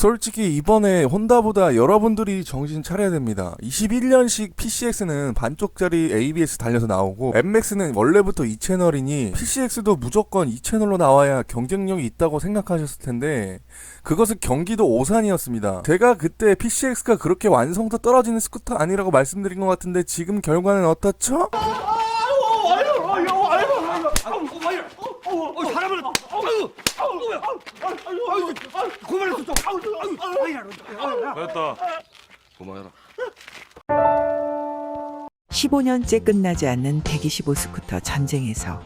솔직히 이번에 혼다보다 여러분들이 정신 차려야 됩니다. 21년식 PCX는 반쪽짜리 ABS 달려서 나오고 MX는 원래부터 2채널이니 PCX도 무조건 2채널로 나와야 경쟁력이 있다고 생각하셨을 텐데 그것은 경기도 오산이었습니다. 제가 그때 PCX가 그렇게 완성도 떨어지는 스쿠터 아니라고 말씀드린 것 같은데 지금 결과는 어떻죠? 사람을 고만했어 좀. 됐다. 고마워라. 15년째 끝나지 않는 125 스쿠터 전쟁에서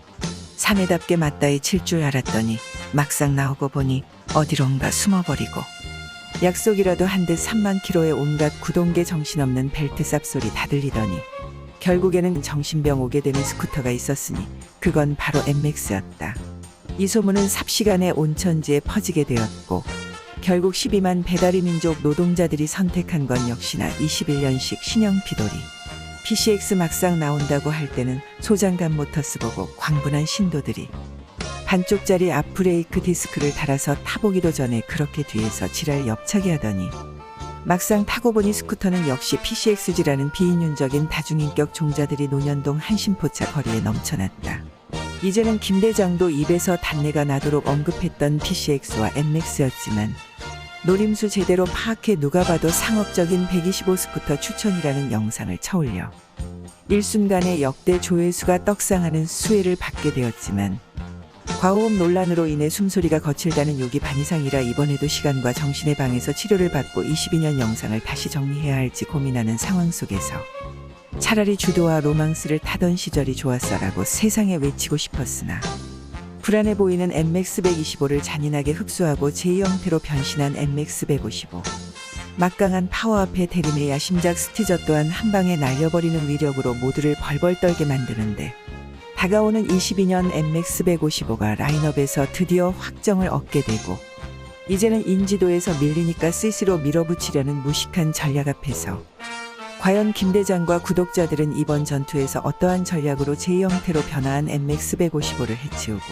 사내답게 맞다이 칠 줄 알았더니 막상 나오고 보니 어디론가 숨어버리고 약속이라도 한 듯 3만 킬로의 온갖 구동계 정신없는 벨트 쌉소리 다 들리더니 결국에는 정신병 오게 되는 스쿠터가 있었으니 그건 바로 MX였다. 이 소문은 삽시간에 온천지에 퍼지게 되었고 결국 12만 배달의 민족 노동자들이 선택한 건 역시나 21년식 신형 피돌이. PCX 막상 나온다고 할 때는 소장감 모터스 보고 광분한 신도들이 반쪽짜리 앞브레이크 디스크를 달아서 타보기도 전에 그렇게 뒤에서 지랄 옆차기 하더니 막상 타고 보니 스쿠터는 역시 PCXG라는 비인륜적인 다중인격 종자들이 논현동 한신포차 거리에 넘쳐났다. 이제는 김 대장도 입에서 단내가 나도록 언급했던 PCX와 MX였지만 노림수 제대로 파악해 누가 봐도 상업적인 125 스쿠터 추천이라는 영상을 쳐올려 일순간에 역대 조회수가 떡상하는 수혜를 받게 되었지만 과호흡 논란으로 인해 숨소리가 거칠다는 욕이 반 이상이라 이번에도 시간과 정신의 방에서 치료를 받고 22년 영상을 다시 정리해야 할지 고민하는 상황 속에서 차라리 주도와 로망스를 타던 시절이 좋았어라고 세상에 외치고 싶었으나 불안해 보이는 MX125를 잔인하게 흡수하고 제2형태로 변신한 MX155. 막강한 파워 앞에 대림의 야심작 스티저 또한 한 방에 날려버리는 위력으로 모두를 벌벌 떨게 만드는데 다가오는 22년 MX155가 라인업에서 드디어 확정을 얻게 되고 이제는 인지도에서 밀리니까 CC로 밀어붙이려는 무식한 전략 앞에서 과연 김 대장과 구독자들은 이번 전투에서 어떠한 전략으로 제2형태로 변화한 MX155를 해치우고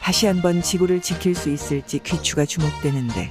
다시 한번 지구를 지킬 수 있을지 귀추가 주목되는데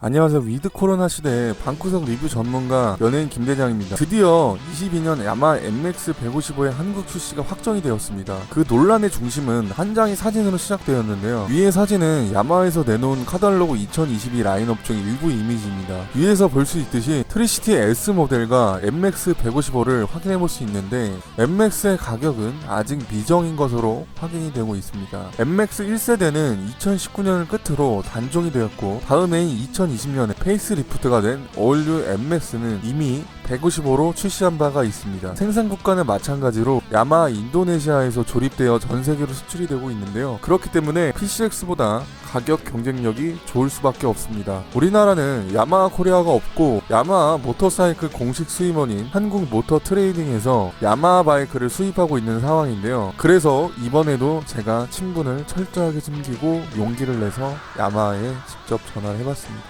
안녕하세요. 위드 코로나 시대 방구석 리뷰 전문가 연예인 김대장입니다. 드디어 22년 야마 MX155의 한국 출시가 확정이 되었습니다. 그 논란의 중심은 한 장의 사진으로 시작되었는데요. 위의 사진은 야마에서 내놓은 카탈로그 2022 라인업 중 일부 이미지입니다. 위에서 볼 수 있듯이 트리시티 S 모델과 MX155를 확인해 볼 수 있는데 MX의 가격은 아직 미정인 것으로 확인이 되고 있습니다. MX 1세대는 2019년을 끝으로 단종이 되었고 다음 해인 2020년에 페이스리프트가 된 올류 MX는 이미 155로 출시한 바가 있습니다. 생산 국가는 마찬가지로 야마 인도네시아에서 조립되어 전 세계로 수출이 되고 있는데요. 그렇기 때문에 PCX보다 가격 경쟁력이 좋을 수밖에 없습니다. 우리나라는 야마하 코리아가 없고 야마하 모터사이클 공식 수입원인 한국 모터 트레이딩에서 야마하 바이크를 수입하고 있는 상황인데요. 그래서 이번에도 제가 친분을 철저하게 숨기고 용기를 내서 야마하에 직접 전화를 해봤습니다.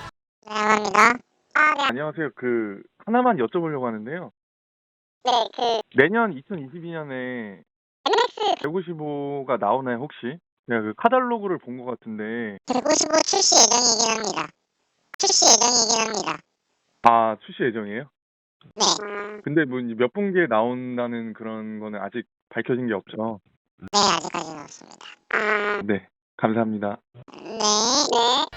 네, 감사합니다. 네. 안녕하세요. 하나만 여쭤보려고 하는데요. 네, 내년 2022년에 MX 155가 나오나요, 혹시? 제가 카탈로그를 본 것 같은데. 155 출시 예정이긴 합니다. 출시 예정이긴 합니다. 아, 출시 예정이에요? 네. 근데 몇 분기에 나온다는 그런 거는 아직 밝혀진 게 없죠? 네, 아직까지는 없습니다. 네, 감사합니다. 네.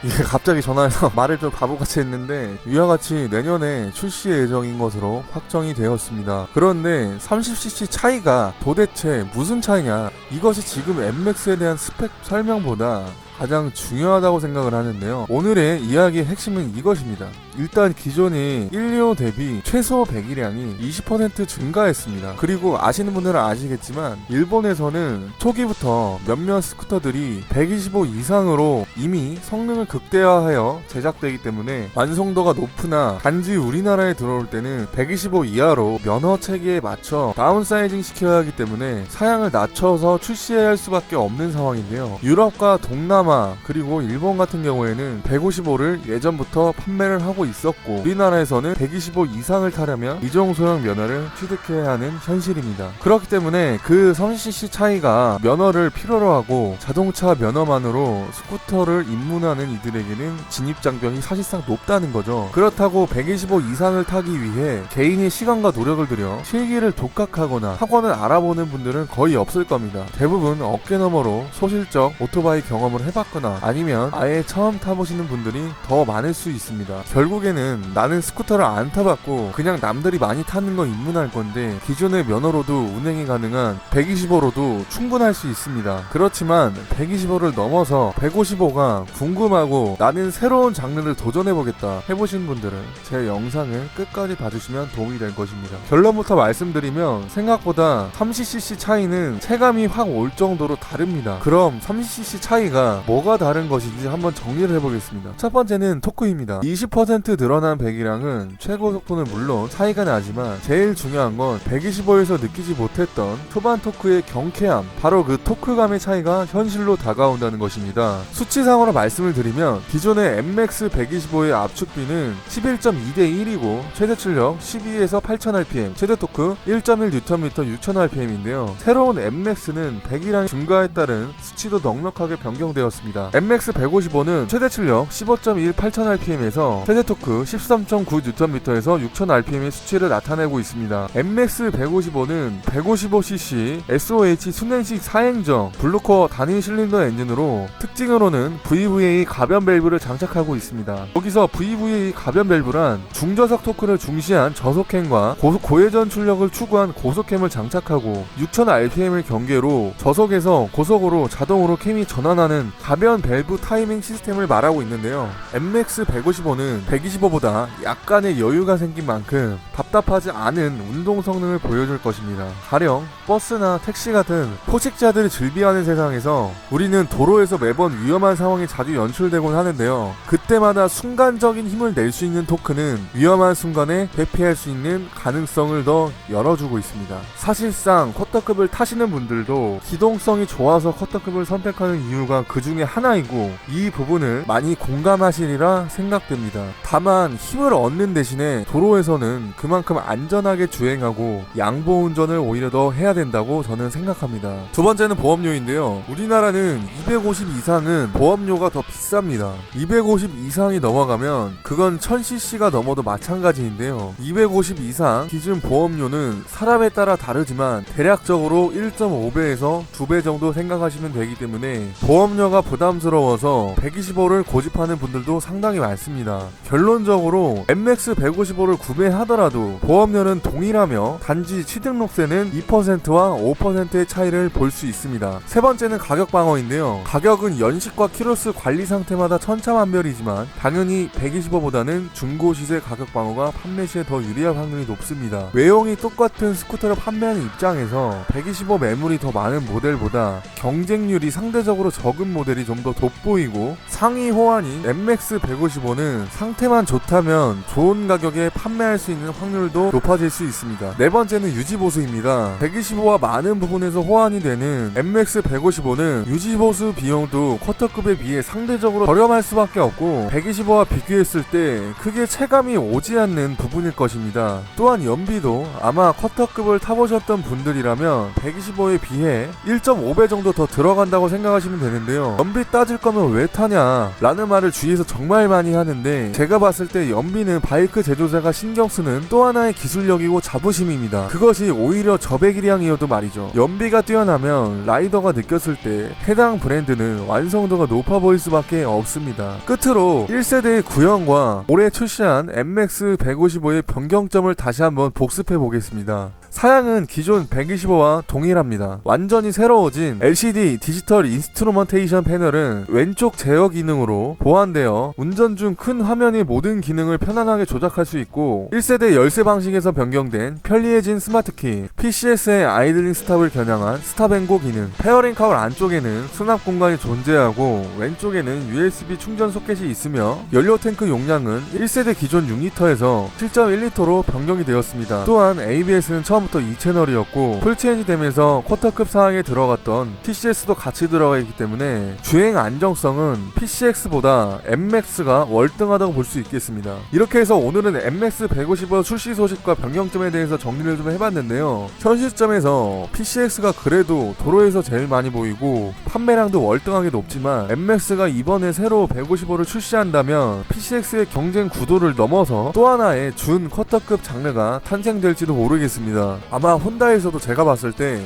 이게 갑자기 전화해서 말을 좀 바보같이 했는데 위와 같이 내년에 출시 예정인 것으로 확정이 되었습니다. 그런데 30cc 차이가 도대체 무슨 차이냐? 이것이 지금 MX에 대한 스펙 설명보다 가장 중요하다고 생각을 하는데요. 오늘의 이야기의 핵심은 이것입니다. 일단 기존의 125 대비 최소 배기량이 20% 증가했습니다. 그리고 아시는 분들은 아시겠지만 일본에서는 초기부터 몇몇 스쿠터들이 125 이상으로 이미 성능을 극대화하여 제작되기 때문에 완성도가 높으나 단지 우리나라에 들어올 때는 125 이하로 면허 체계에 맞춰 다운사이징 시켜야 하기 때문에 사양을 낮춰서 출시해야 할 수밖에 없는 상황인데요. 유럽과 동남 동남아 그리고 일본 같은 경우에는 155를 예전부터 판매를 하고 있었고 우리나라에서는 125 이상을 타려면 이종소형 면허를 취득해야 하는 현실입니다. 그렇기 때문에 그 30cc 차이가 면허를 필요로 하고 자동차 면허만으로 스쿠터를 입문하는 이들에게는 진입장벽이 사실상 높다는 거죠. 그렇다고 125 이상을 타기 위해 개인이 시간과 노력을 들여 실기를 독학하거나 학원을 알아보는 분들은 거의 없을 겁니다. 대부분 어깨너머로 소실적 오토바이 경험을 해봤거나 아니면 아예 처음 타보시는 분들이 더 많을 수 있습니다. 결국에는 나는 스쿠터를 안 타봤고 그냥 남들이 많이 타는 거 입문할 건데 기존의 면허로도 운행이 가능한 125로도 충분할 수 있습니다. 그렇지만 125를 넘어서 155가 궁금하고 나는 새로운 장르를 도전해보겠다 해보신 분들은 제 영상을 끝까지 봐주시면 도움이 될 것입니다. 결론부터 말씀드리면 생각보다 30cc 차이는 체감이 확 올 정도로 다릅니다. 그럼 30cc 차이가 뭐가 다른 것인지 한번 정리를 해보겠습니다. 첫 번째는 토크입니다. 20% 늘어난 배기량은 최고 속도는 물론 차이가 나지만 제일 중요한 건 125에서 느끼지 못했던 초반 토크의 경쾌함, 바로 그 토크감의 차이가 현실로 다가온다는 것입니다. 수치상으로 말씀을 드리면 기존의 MX 125의 압축비는 11.2대 1이고 최대 출력 12에서 8000rpm, 최대 토크 1.1Nm 6000rpm인데요. 새로운 MX는 배기량이 증가에 따른 수치도 넉넉하게 변경되었습니다. MX 155는 최대 출력 15.1 8000rpm에서 최대 토크 13.9Nm에서 6000rpm의 수치를 나타내고 있습니다. MX 155는 155cc SOH 순행식 4행정 블루코어 단일 실린더 엔진으로 특징으로는 VVA 가변 밸브를 장착하고 있습니다. 여기서 VVA 가변 밸브란 중저속 토크를 중시한 저속캠과 고회전 출력을 추구한 고속캠을 장착하고 6000rpm을 경계로 저속에서 고속으로 자동으로 캠이 전환하는 가변 밸브 타이밍 시스템을 말하고 있는데요. MX 155는 125보다 약간의 여유가 생긴 만큼 답답하지 않은 운동 성능을 보여줄 것입니다. 가령 버스나 택시 같은 포식자들이 즐비하는 세상에서 우리는 도로에서 매번 위험한 상황이 자주 연출되곤 하는데요. 그때마다 순간적인 힘을 낼 수 있는 토크는 위험한 순간에 대피할 수 있는 가능성을 더 열어주고 있습니다. 사실상 쿼터급을 타시는 분들도 기동성이 좋아서 쿼터급을 선택하는 이유가 그 중에 하나이고 이 부분을 많이 공감하시리라 생각됩니다. 다만 힘을 얻는 대신에 도로에서는 그만큼 안전하게 주행하고 양보 운전을 오히려 더 해야 된다고 저는 생각합니다. 두 번째는 보험료인데요. 우리나라는 250 이상은 보험료가 더 비쌉니다. 250 이상이 넘어가면 그건 1000cc가 넘어도 마찬가지인데요. 250 이상 기준 보험료는 사람에 따라 다르지만 대략적으로 1.5배에서 2배 정도 생각하시면 되기 때문에 보험료가 부담스러워서 125를 고집하는 분들도 상당히 많습니다. 결론적으로 MX 155를 구매하더라도 보험료는 동일하며 단지 취등록세는 2%와 5%의 차이를 볼 수 있습니다. 세 번째는 가격 방어인데요. 가격은 연식과 키로수 관리 상태마다 천차만별이지만 당연히 125보다는 중고 시세 가격 방어가 판매 시에 더 유리할 확률이 높습니다. 외형이 똑같은 스쿠터를 판매하는 입장에서 125 매물이 더 많은 모델보다 경쟁률이 상대적으로 적은 모델이 좀 더 돋보이고 상위 호환인 MX 155는 상태만 좋다면 좋은 가격에 판매할 수 있는 확률도 높아질 수 있습니다. 네 번째는 유지보수입니다. 125와 많은 부분에서 호환이 되는 MX 155는 유지보수 비용도 쿼터급에 비해 상대적으로 저렴할 수밖에 없고 125와 비교했을 때 크게 체감이 오지 않는 부분일 것입니다. 또한 연비도 아마 쿼터급을 타보셨던 분들이라면 125에 비해 1.5배 정도 더 들어간다고 생각하시면 되는데요. 연비 따질 거면 왜 타냐 라는 말을 주위에서 정말 많이 하는데 제가 봤을 때 연비는 바이크 제조사가 신경 쓰는 또 하나의 기술력이고 자부심입니다. 그것이 오히려 저배기량이어도 말이죠. 연비가 뛰어나면 라이더가 느꼈을 때 해당 브랜드는 완성도가 높아 보일 수밖에 없습니다. 끝으로 1세대의 구형과 올해 출시한 MX 155의 변경점을 다시 한번 복습해 보겠습니다. 사양은 기존 125와 동일합니다. 완전히 새로워진 LCD 디지털 인스트루먼테이션 패널은 왼쪽 제어 기능으로 보완되어 운전 중 큰 화면의 모든 기능을 편안하게 조작할 수 있고 1세대 열쇠 방식에서 변경된 편리해진 스마트키, PCS의 아이들링 스탑을 겨냥한 스탑앤고 기능, 페어링 카울 안쪽에는 수납 공간이 존재하고 왼쪽에는 USB 충전 소켓이 있으며 연료 탱크 용량은 1세대 기존 6리터에서 7.1리터로 변경이 되었습니다. 또한 ABS는 처음 처음부터 2채널이었고 풀체인지 되면서 쿼터급 상황에 들어갔던 TCS도 같이 들어가 있기 때문에 주행 안정성은 PCX보다 MMAX가 월등하다고 볼 수 있겠습니다. 이렇게 해서 오늘은 MX 155 출시 소식과 변경점에 대해서 정리를 좀 해봤는데요. 현 시점에서 PCX가 그래도 도로에서 제일 많이 보이고 판매량도 월등하게 높지만 MX가 이번에 새로 155를 출시한다면 PCX의 경쟁 구도를 넘어서 또 하나의 준 쿼터급 장르가 탄생될지도 모르겠습니다. 아마 혼다에서도 제가 봤을 때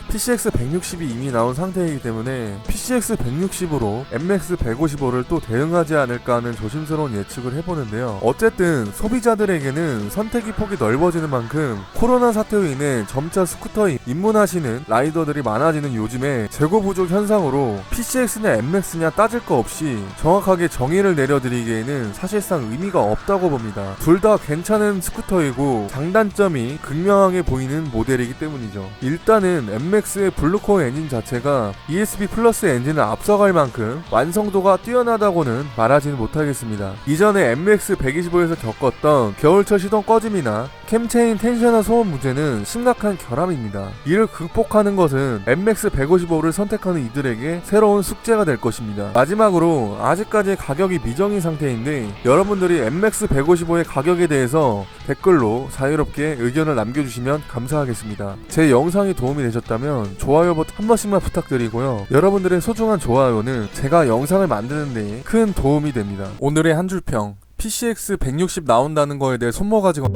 PCX 160이 이미 나온 상태이기 때문에 PCX 160으로 MX 155를 또 대응하지 않을까 하는 조심스러운 예측을 해보는데요. 어쨌든 소비자들에게는 선택의 폭이 넓어지는 만큼 코로나 사태로 인해 점차 스쿠터에 입문하시는 라이더들이 많아지는 요즘에 재고 부족 현상으로 PCX냐 MX냐 따질 거 없이 정확하게 정의를 내려드리기에는 사실상 의미가 없다고 봅니다. 둘 다 괜찮은 스쿠터이고 장단점이 극명하게 보이는 모델이기 때문이죠. 일단은 MX의 블루코어 엔진 자체가 ESP 플러스 엔진을 앞서갈 만큼 완성도가 뛰어나다고는 말하지는 못하겠습니다. 이전에 MX 125에서 겪었던 겨울철 시동 꺼짐이나 캠체인 텐셔너 소음 문제는 심각한 결함입니다. 이를 극복하는 것은 MX 155를 선택하는 이들에게 새로운 숙제가 될 것입니다. 마지막으로 아직까지 가격이 미정인 상태인데 여러분들이 MX 155의 가격에 대해서 댓글로 자유롭게 의견을 남겨주시면 감사하겠습니다. 제 영상이 도움이 되셨다면 좋아요 버튼 한 번씩만 부탁드리고요. 여러분들의 소중한 좋아요는 제가 영상을 만드는 데 큰 도움이 됩니다. 오늘의 한 줄평 PCX 160 나온다는 거에 대해 손모가지가